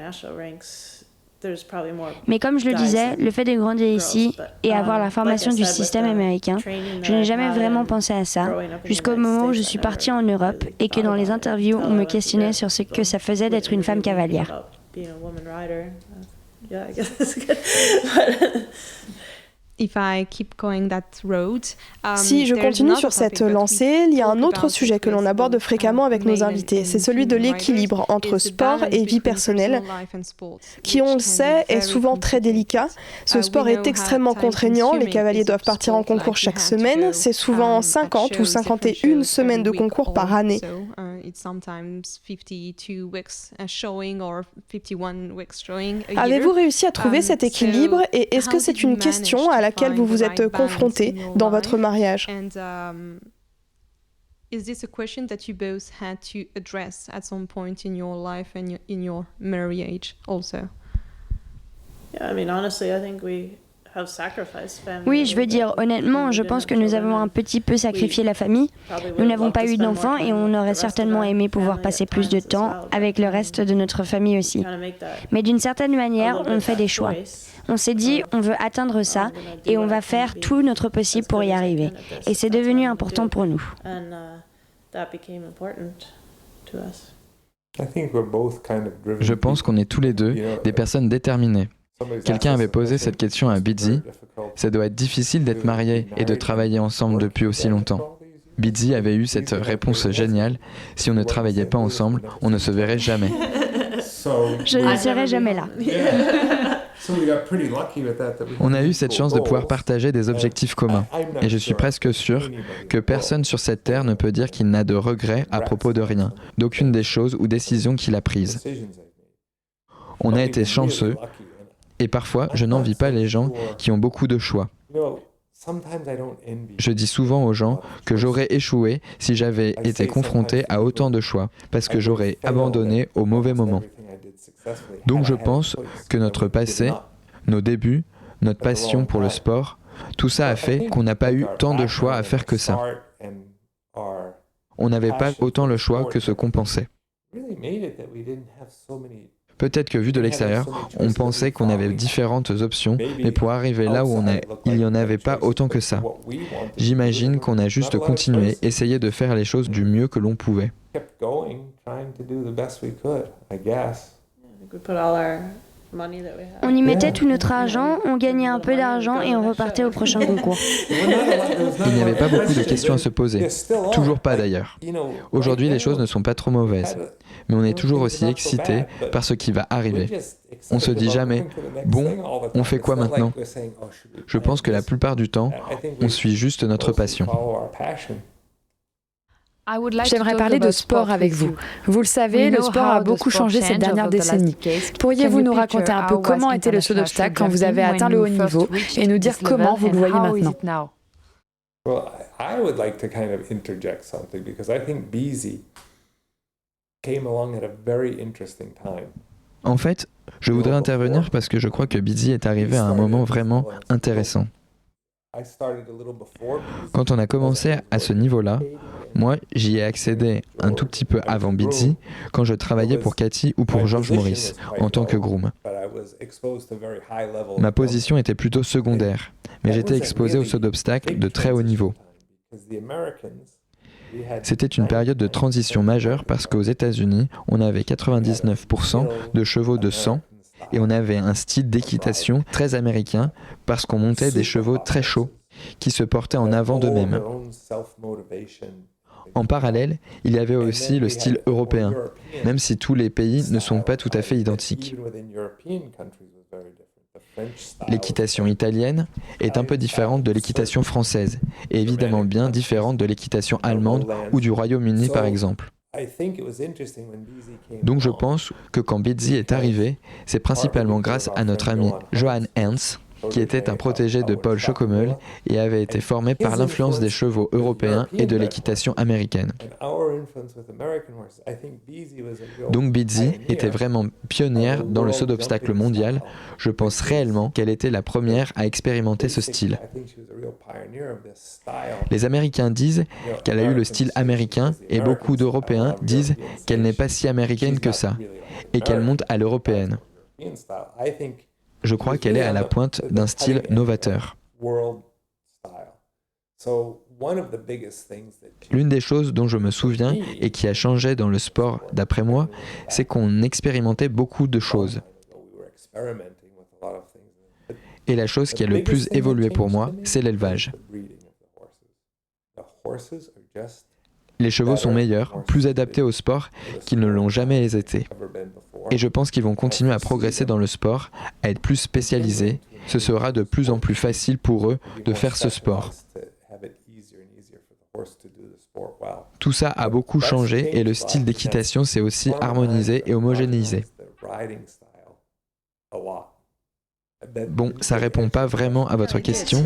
Mais comme je le disais, le fait de grandir ici et avoir la formation du système américain, je n'ai jamais vraiment pensé à ça, jusqu'au moment où je suis partie en Europe et que dans les interviews, on me questionnait sur ce que ça faisait d'être une femme cavalière. Si je continue sur cette lancée, il y a un autre sujet que l'on aborde fréquemment avec nos invités, c'est celui de l'équilibre entre sport et vie personnelle, qui, on le sait, est souvent très délicat. Ce sport est extrêmement contraignant, les cavaliers doivent partir en concours chaque semaine, c'est souvent 50 ou 51 semaines de concours par année. Avez-vous réussi à trouver cet équilibre et est-ce que c'est une question à laquelle vous vous êtes confrontés dans votre mariage? Is this a question that you both had to address at some point in your life and in your marriage also? Yeah, I mean, honestly, I think we have sacrificed family. Oui, je veux dire, honnêtement, je pense que nous avons un petit peu sacrifié la famille. Nous n'avons pas eu d'enfants et on aurait certainement aimé pouvoir passer plus de temps avec le reste de notre famille aussi. Mais d'une certaine manière, on fait des choix. On s'est dit, on veut atteindre ça et on va faire tout notre possible pour y arriver. Et c'est devenu important pour nous. Je pense qu'on est tous les deux des personnes déterminées. Quelqu'un avait posé cette question à Bidzi. Ça doit être difficile d'être marié et de travailler ensemble depuis aussi longtemps. Bidzi avait eu cette réponse géniale. Si on ne travaillait pas ensemble, on ne se verrait jamais. Je ne serai jamais là. On a eu cette chance de pouvoir partager des objectifs communs. Et je suis presque sûr que personne sur cette terre ne peut dire qu'il n'a de regrets à propos de rien, d'aucune des choses ou décisions qu'il a prises. On a été chanceux, et parfois je n'envie pas les gens qui ont beaucoup de choix. Je dis souvent aux gens que j'aurais échoué si j'avais été confronté à autant de choix, parce que j'aurais abandonné au mauvais moment. Donc je pense que notre passé, nos débuts, notre passion pour le sport, tout ça a fait qu'on n'a pas eu tant de choix à faire que ça. On n'avait pas autant le choix que ce qu'on pensait. Peut-être que vu de l'extérieur, on pensait qu'on avait différentes options, mais pour arriver là où on est, il n'y en avait pas autant que ça. J'imagine qu'on a juste continué, essayé de faire les choses du mieux que l'on pouvait. On y mettait tout notre argent, on gagnait un peu d'argent et on repartait au prochain concours. Il n'y avait pas beaucoup de questions à se poser. Toujours pas d'ailleurs. Aujourd'hui, les choses ne sont pas trop mauvaises. Mais on est toujours aussi excité par ce qui va arriver. On se dit jamais « Bon, on fait quoi maintenant ?» Je pense que la plupart du temps, on suit juste notre passion. J'aimerais parler de sport avec vous. Vous le savez, le sport a beaucoup changé ces dernières décennies. Pourriez-vous nous raconter un peu comment était le saut d'obstacle quand vous avez atteint le haut niveau et nous dire comment vous le voyez maintenant? Well, I would like to kind of interject something because I think Beezy came along at a very interesting time. En fait, je voudrais intervenir parce que je crois que Bidzi est arrivé à un moment vraiment intéressant. Quand on a commencé à ce niveau-là, moi, j'y ai accédé un tout petit peu avant Bidzi, quand je travaillais pour Cathy ou pour George Morris, en tant que groom. Ma position était plutôt secondaire, mais j'étais exposé au saut d'obstacle de très haut niveau. C'était une période de transition majeure parce qu'aux États-Unis, on avait 99% de chevaux de sang et on avait un style d'équitation très américain parce qu'on montait des chevaux très chauds qui se portaient en avant d'eux-mêmes. En parallèle, il y avait aussi le style européen, même si tous les pays ne sont pas tout à fait identiques. L'équitation italienne est un peu différente de l'équitation française, et évidemment bien différente de l'équitation allemande ou du Royaume-Uni par exemple. Donc je pense que quand Bidzi est arrivé, c'est principalement grâce à notre ami Johan Ernst, qui était un protégé de Paul Schockemöhle et avait été formé par l'influence des chevaux européens et de l'équitation américaine. Donc Bidzi était vraiment pionnière dans le saut d'obstacle mondial. Je pense réellement qu'elle était la première à expérimenter ce style. Les Américains disent qu'elle a eu le style américain et beaucoup d'Européens disent qu'elle n'est pas si américaine que ça et qu'elle monte à l'européenne. Je crois qu'elle est à la pointe d'un style novateur. L'une des choses dont je me souviens et qui a changé dans le sport d'après moi, c'est qu'on expérimentait beaucoup de choses. Et la chose qui a le plus évolué pour moi, c'est l'élevage. Les chevaux sont meilleurs, plus adaptés au sport qu'ils ne l'ont jamais été. Et je pense qu'ils vont continuer à progresser dans le sport, à être plus spécialisés. Ce sera de plus en plus facile pour eux de faire ce sport. Tout ça a beaucoup changé et le style d'équitation s'est aussi harmonisé et homogénéisé. Bon, ça répond pas vraiment à votre question.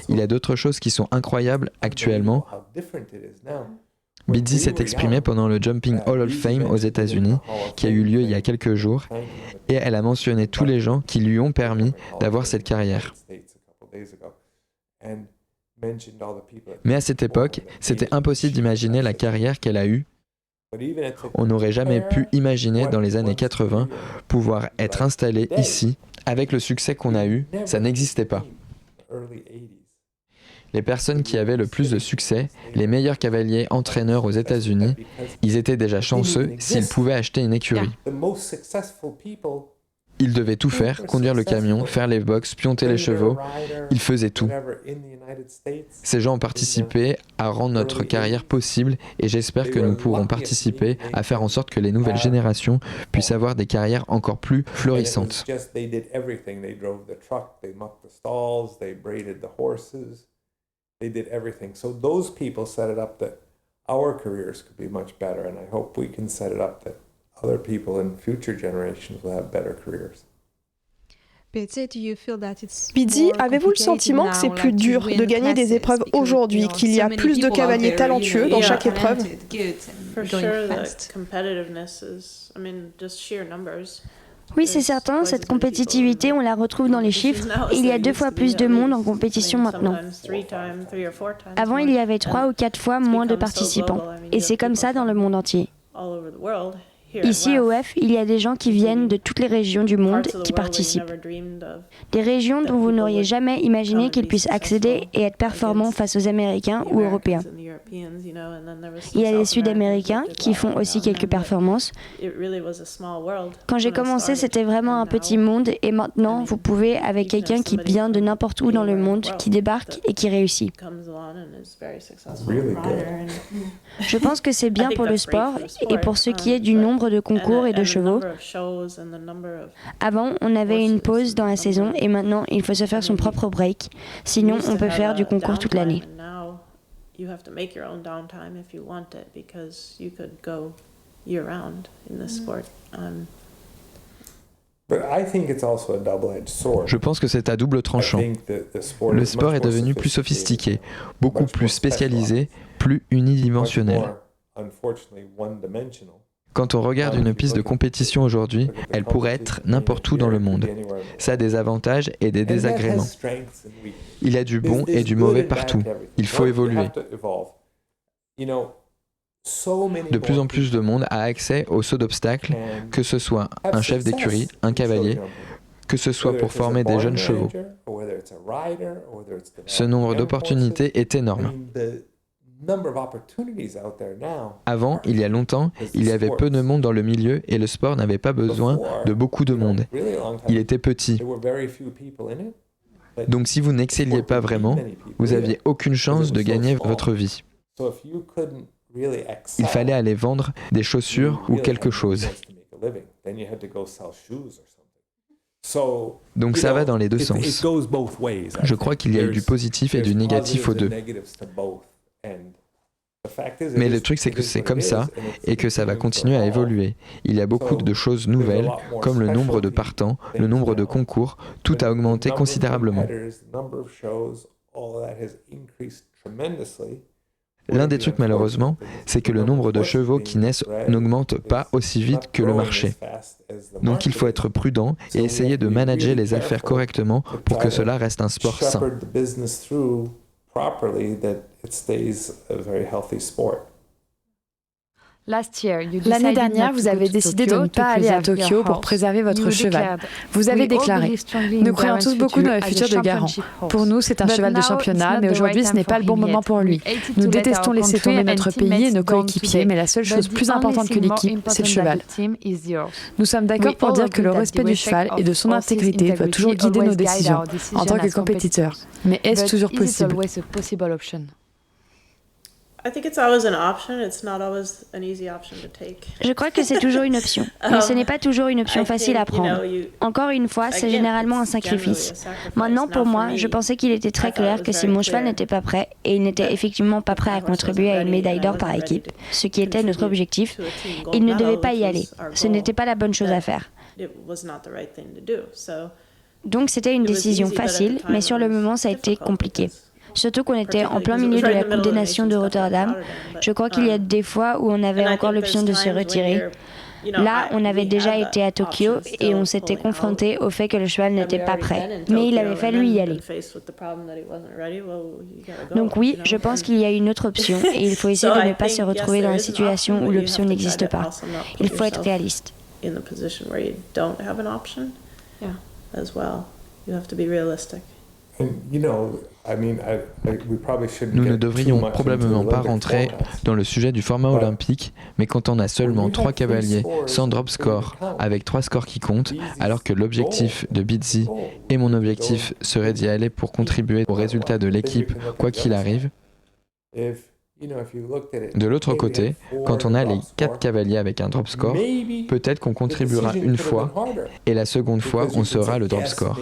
Il y a d'autres choses qui sont incroyables actuellement. Bitsy s'est exprimée pendant le Jumping Hall of Fame aux États-Unis, qui a eu lieu il y a quelques jours, et elle a mentionné tous les gens qui lui ont permis d'avoir cette carrière. Mais à cette époque, c'était impossible d'imaginer la carrière qu'elle a eue. On n'aurait jamais pu imaginer dans les années 80 pouvoir être installé ici. Avec le succès qu'on a eu, ça n'existait pas. Les personnes qui avaient le plus de succès, les meilleurs cavaliers entraîneurs aux États-Unis, ils étaient déjà chanceux s'ils pouvaient acheter une écurie. Ils devaient tout faire, conduire le camion, faire les box, pionter les chevaux. Ils faisaient tout. Ces gens ont participé à rendre notre carrière possible et j'espère que nous pourrons participer à faire en sorte que les nouvelles générations puissent avoir des carrières encore plus florissantes. They did everything. So those people set it up that our careers could be much better, and I hope we can set it up that other people in future generations will have better careers. Bitsy, avez-vous le sentiment que c'est plus dur de gagner des épreuves aujourd'hui, qu'il y a plus de cavaliers talentueux dans chaque épreuve? Oui, c'est certain, cette compétitivité, on la retrouve dans les chiffres. Il y a 2 fois plus de monde en compétition maintenant. Avant, il y avait 3 ou 4 fois moins de participants. Et c'est comme ça dans le monde entier. Ici, au F, il y a des gens qui viennent de toutes les régions du monde qui participent. Des régions dont vous n'auriez jamais imaginé qu'ils puissent accéder et être performants face aux Américains ou Européens. Il y a les Sud-Américains qui font aussi quelques performances. Quand j'ai commencé, c'était vraiment un petit monde et maintenant, vous pouvez, avec quelqu'un qui vient de n'importe où dans le monde, qui débarque et qui réussit. Je pense que c'est bien pour le sport et pour ce qui est du nombre de concours et de chevaux. Avant, on avait une pause dans la saison et maintenant, il faut se faire son propre break. Sinon, on peut faire du concours toute l'année. Je pense que c'est à double tranchant. Le sport est devenu plus sophistiqué, beaucoup plus spécialisé, plus unidimensionnel. Quand on regarde une piste de compétition aujourd'hui, elle pourrait être n'importe où dans le monde. Ça a des avantages et des désagréments. Il y a du bon et du mauvais partout. Il faut évoluer. De plus en plus de monde a accès au saut d'obstacles, que ce soit un chef d'écurie, un cavalier, que ce soit pour former des jeunes chevaux. Ce nombre d'opportunités est énorme. Avant, il y a longtemps, il y avait peu de monde dans le milieu et le sport n'avait pas besoin de beaucoup de monde. Il était petit. Donc si vous n'excelliez pas vraiment, vous n'aviez aucune chance de gagner votre vie. Il fallait aller vendre des chaussures ou quelque chose. Donc ça va dans les deux sens. Je crois qu'il y a eu du positif et du négatif aux deux. Mais le truc, c'est que c'est comme ça et que ça va continuer à évoluer. Il y a beaucoup de choses nouvelles, comme le nombre de partants, le nombre de concours, tout a augmenté considérablement. L'un des trucs malheureusement, c'est que le nombre de chevaux qui naissent n'augmente pas aussi vite que le marché. Donc il faut être prudent et essayer de manager les affaires correctement pour que cela reste un sport sain. L'année dernière, vous avez décidé de ne pas aller à Tokyo pour préserver votre cheval. Vous avez déclaré « Nous croyons tous beaucoup dans le futur de Garand. Pour nous, c'est un cheval de championnat, mais aujourd'hui, ce n'est pas le bon moment pour lui. Nous détestons laisser tomber notre pays et nos coéquipiers, mais la seule chose plus importante que l'équipe, c'est le cheval. Nous sommes d'accord pour dire que le respect du cheval et de son intégrité doit toujours guider nos décisions en tant que compétiteurs. Mais est-ce toujours possible ? Je crois que c'est toujours une option, mais ce n'est pas toujours une option facile à prendre. Encore une fois, c'est généralement un sacrifice. Maintenant, pour moi, je pensais qu'il était très clair que si mon cheval n'était pas prêt, et il n'était effectivement pas prêt à contribuer à une médaille d'or par équipe, ce qui était notre objectif, il ne devait pas y aller. Ce n'était pas la bonne chose à faire. Donc c'était une décision facile, mais sur le moment, ça a été compliqué. Surtout qu'on était en plein milieu de la Coupe des Nations de Rotterdam. Je crois qu'il y a des fois où on avait encore l'option de se retirer. Là, on avait déjà été à Tokyo et on s'était confronté au fait que le cheval n'était pas prêt. Mais il avait fallu y aller. Donc oui, je pense qu'il y a une autre option et il faut essayer de ne pas se retrouver dans une situation où l'option n'existe pas. Il faut être réaliste. Nous ne devrions probablement pas rentrer dans le sujet du format olympique, mais quand on a seulement 3 cavaliers sans drop score, avec 3 scores qui comptent, alors que l'objectif de Bizzy et mon objectif serait d'y aller pour contribuer au résultat de l'équipe, quoi qu'il arrive. De l'autre côté, quand on a les 4 cavaliers avec un drop score, peut-être qu'on contribuera une fois, et la seconde fois, on sera le drop score.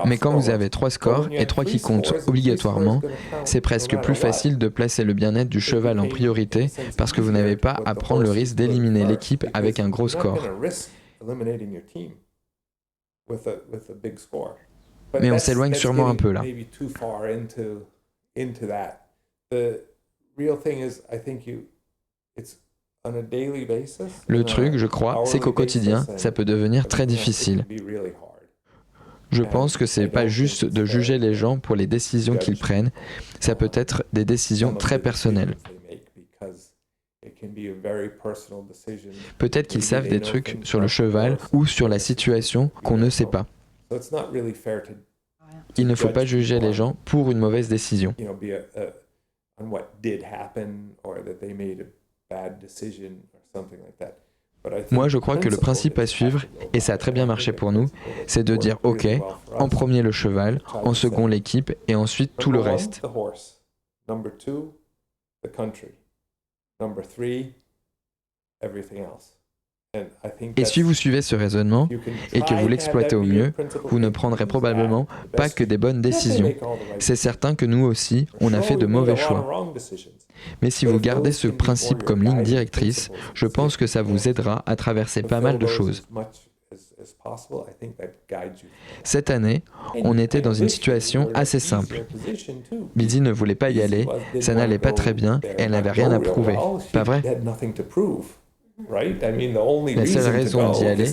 Mais quand vous avez 3 scores et 3 qui comptent obligatoirement, c'est presque plus facile de placer le bien-être du cheval en priorité parce que vous n'avez pas à prendre le risque d'éliminer l'équipe avec un gros score. Mais on s'éloigne sûrement un peu là. Le truc, je crois, c'est qu'au quotidien, ça peut devenir très difficile. Je pense que c'est pas juste de juger les gens pour les décisions qu'ils prennent, ça peut être des décisions très personnelles. Peut-être qu'ils savent des trucs sur le cheval ou sur la situation qu'on ne sait pas. Il ne faut pas juger les gens pour une mauvaise décision. Moi, je crois que le principe à suivre, et ça a très bien marché pour nous, c'est de dire OK, en premier le cheval, en second l'équipe, et ensuite tout le reste. Et si vous suivez ce raisonnement et que vous l'exploitez au mieux, vous ne prendrez probablement pas que des bonnes décisions. C'est certain que nous aussi, on a fait de mauvais choix. Mais si vous gardez ce principe comme ligne directrice, je pense que ça vous aidera à traverser pas mal de choses. Cette année, on était dans une situation assez simple. Bizzy ne voulait pas y aller, ça n'allait pas très bien et elle n'avait rien à prouver. Pas vrai ? La seule raison d'y aller,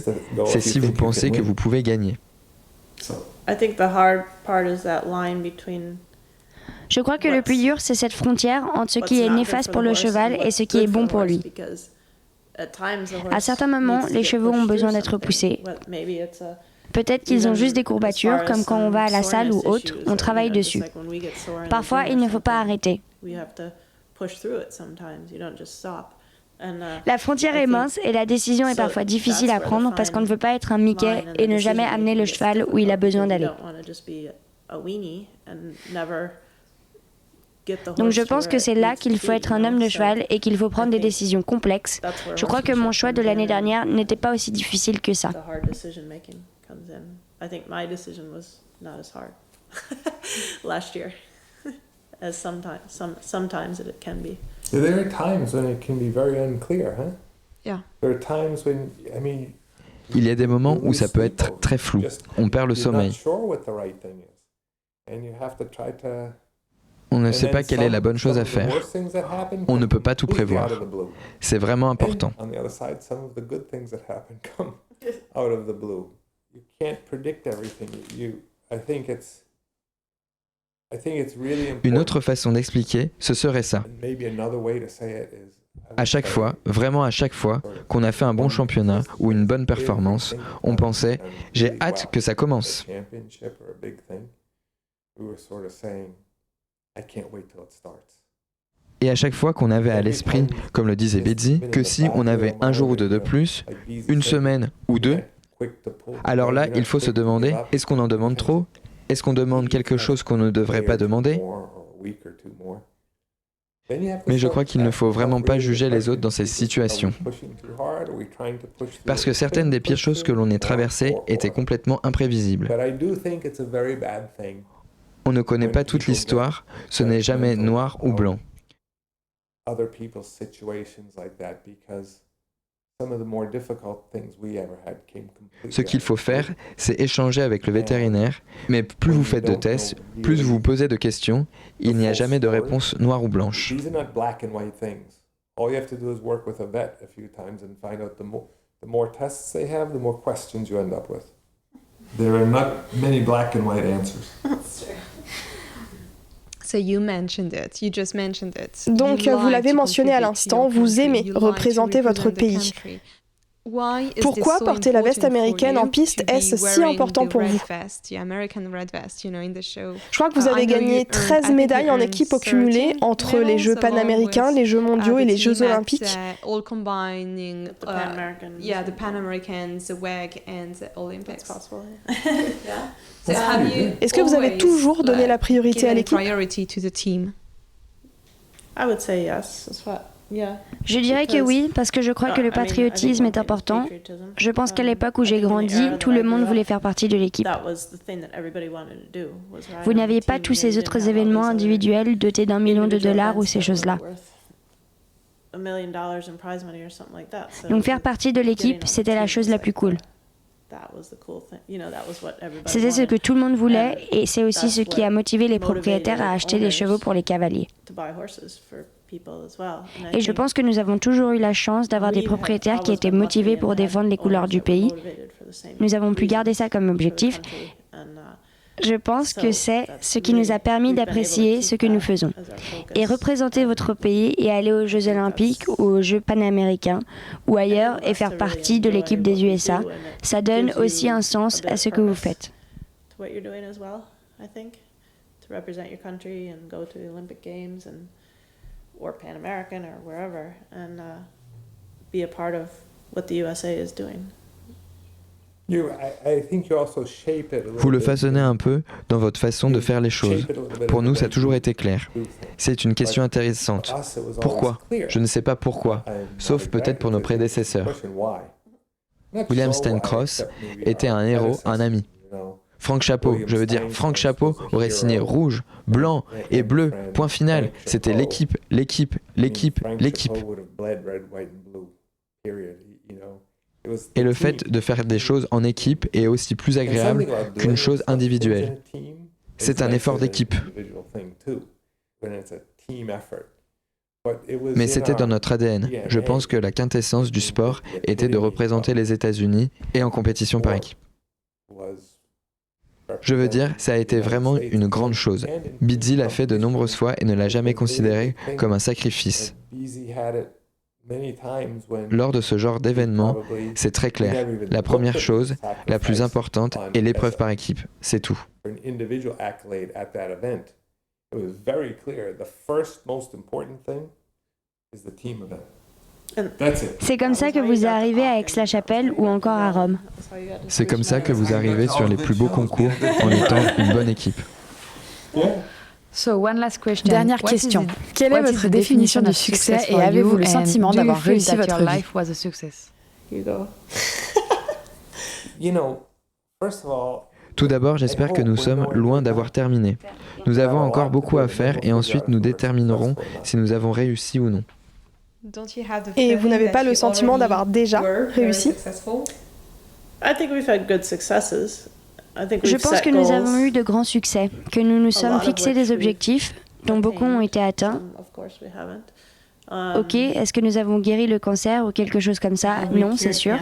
c'est si vous pensez que vous pouvez gagner. Je crois que le plus dur, c'est cette frontière entre ce qui est néfaste pour le cheval et ce qui est bon pour lui. À certains moments, les chevaux ont besoin d'être poussés. Peut-être qu'ils ont juste des courbatures, comme quand on va à la salle ou autre, on travaille dessus. Parfois, il ne faut pas arrêter. La frontière est mince et la décision est parfois difficile à prendre parce qu'on ne veut pas être un Mickey et ne jamais amener le cheval où il a besoin d'aller. Donc je pense que c'est là qu'il faut être un homme de cheval et qu'il faut prendre des décisions complexes. Je crois que mon choix de l'année dernière n'était pas aussi difficile que ça. There are times when it can be very unclear, huh? Yeah. There are times when, I mean, il y a des moments où ça peut être très flou. On perd le sommeil. On ne sait pas quelle est la bonne chose à faire. On ne peut pas tout prévoir. C'est vraiment important. Une autre façon d'expliquer, ce serait ça. À chaque fois, vraiment à chaque fois, qu'on a fait un bon championnat ou une bonne performance, on pensait « j'ai hâte que ça commence ». Et à chaque fois qu'on avait à l'esprit, comme le disait Betsy, que si on avait un jour ou deux de plus, une semaine ou deux, alors là, il faut se demander, est-ce qu'on en demande trop ? Est-ce qu'on demande quelque chose qu'on ne devrait pas demander ? Mais je crois qu'il ne faut vraiment pas juger les autres dans ces situations. Parce que certaines des pires choses que l'on ait traversées étaient complètement imprévisibles. On ne connaît pas toute l'histoire, ce n'est jamais noir ou blanc. Ce qu'il faut faire, c'est échanger avec le vétérinaire, mais plus vous faites de tests, plus vous vous posez de questions, il n'y a jamais de réponse noire ou blanche. Donc, vous l'avez mentionné à l'instant, vous aimez représenter votre pays. Pourquoi porter la veste américaine en piste est-ce si important pour vous ? Je crois que vous avez gagné 13 médailles en équipe au cumulé entre les Jeux panaméricains, les Jeux mondiaux et les Jeux olympiques. Est-ce que vous avez toujours donné la priorité à l'équipe ? Je dirais que oui, parce que je crois que le patriotisme est important. Je pense qu'à l'époque où j'ai grandi, tout le monde voulait faire partie de l'équipe. Vous n'aviez pas tous ces autres événements individuels dotés d'1 million de dollars ou ces choses-là. Donc faire partie de l'équipe, c'était la chose la plus cool. C'était ce que tout le monde voulait et c'est aussi ce qui a motivé les propriétaires à acheter des chevaux pour les cavaliers. Et je pense que nous avons toujours eu la chance d'avoir des propriétaires qui étaient motivés pour défendre les couleurs du pays. Nous avons pu garder ça comme objectif. Je pense que c'est ce qui nous a permis d'apprécier ce que nous faisons. Et représenter votre pays et aller aux Jeux olympiques ou aux Jeux panaméricains ou ailleurs et faire partie de l'équipe des USA, ça donne aussi un sens à ce que vous faites. Or Pan American or wherever, and be a part of what the USA is doing. Vous le façonnez un peu dans votre façon de faire les choses. Pour nous, ça a toujours été clair. C'est une question intéressante. Pourquoi ? Je ne sais pas pourquoi, sauf peut-être pour nos prédécesseurs. William Steincross était un héros, un ami. Frank Chapeau, Frank Chapeau aurait signé rouge, blanc et bleu, point final. C'était l'équipe, l'équipe, l'équipe, l'équipe. Et le fait de faire des choses en équipe est aussi plus agréable qu'une chose individuelle. C'est un effort d'équipe. Mais c'était dans notre ADN. Je pense que la quintessence du sport était de représenter les États-Unis et en compétition par équipe. Je veux dire, ça a été vraiment une grande chose. Betsy l'a fait de nombreuses fois et ne l'a jamais considéré comme un sacrifice. Lors de ce genre d'événement, c'est très clair. La première chose, la plus importante, est l'épreuve par équipe. C'est tout. C'est comme ça que vous arrivez à Aix-la-Chapelle ou encore à Rome. C'est comme ça que vous arrivez sur les plus beaux concours en étant une bonne équipe. Dernière question. Quelle est votre définition du succès et avez-vous le sentiment d'avoir réussi votre vie ? Tout d'abord, j'espère que nous sommes loin d'avoir terminé. Nous avons encore beaucoup à faire et ensuite nous déterminerons si nous avons réussi ou non. Et vous n'avez pas le sentiment d'avoir déjà réussi ? Je pense que nous avons eu de grands succès, que nous nous sommes fixés des objectifs dont beaucoup ont été atteints. Ok, est-ce que nous avons guéri le cancer ou quelque chose comme ça ? Non, c'est sûr.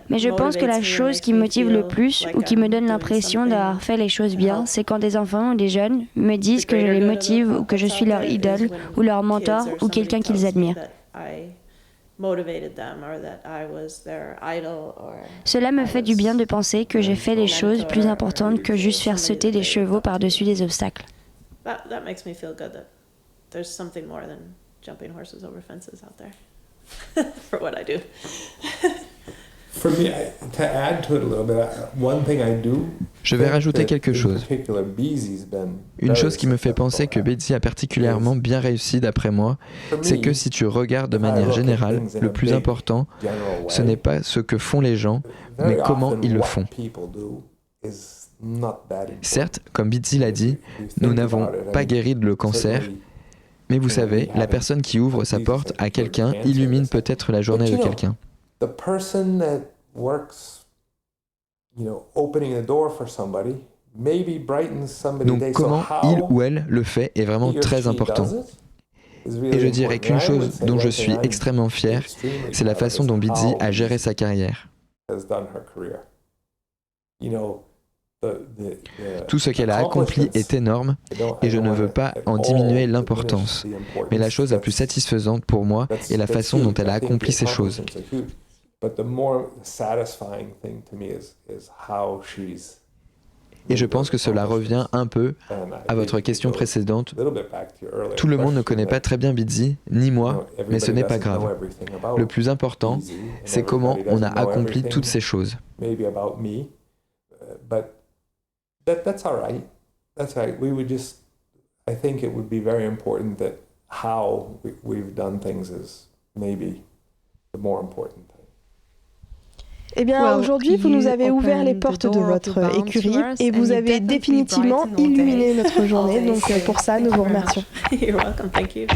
Mais je pense que la chose qui me motive le plus ou qui me donne l'impression d'avoir fait les choses bien, c'est quand des enfants ou des jeunes me disent que je les motive ou que je suis leur idole ou leur mentor ou quelqu'un qu'ils admirent. Cela me fait du bien de penser que j'ai fait des choses plus importantes que juste faire sauter des chevaux par-dessus des obstacles. That makes me feel good that there's something more than jumping horses over fences out there for what I do. For me, to add to it a little bit, one thing I do. Je vais rajouter quelque chose. Une chose qui me fait penser que Betsy a particulièrement bien réussi d'après moi, c'est que si tu regardes de manière générale, le plus important, ce n'est pas ce que font les gens, mais comment ils le font. Certes, comme Betsy l'a dit, nous n'avons pas guéri le cancer, mais vous savez, la personne qui ouvre sa porte à quelqu'un illumine peut-être la journée de quelqu'un. The person that works, opening the door for somebody, maybe brightens somebody's Donc day. comment il ou elle le fait est vraiment très important. Et je dirais qu'une chose dont je suis extrêmement fier, c'est la façon dont Betsy a géré sa carrière. Tout ce qu'elle a accompli est énorme et je ne veux pas en diminuer l'importance. Mais la chose la plus satisfaisante pour moi est la façon dont elle a accompli ces choses. Et je pense que cela revient un peu à votre question précédente. Tout le monde ne connaît pas très bien Betsy, ni moi, mais ce n'est pas grave. Le plus important, c'est comment on a accompli toutes ces choses. That's all right. That's all right. We would just, I think it would be very important that how we've done things is maybe the more important thing. Eh bien, aujourd'hui, vous nous avez ouvert les portes de votre écurie et vous avez définitivement illuminé notre journée. Donc, pour ça, nous vous remercions. You're welcome. Thank you.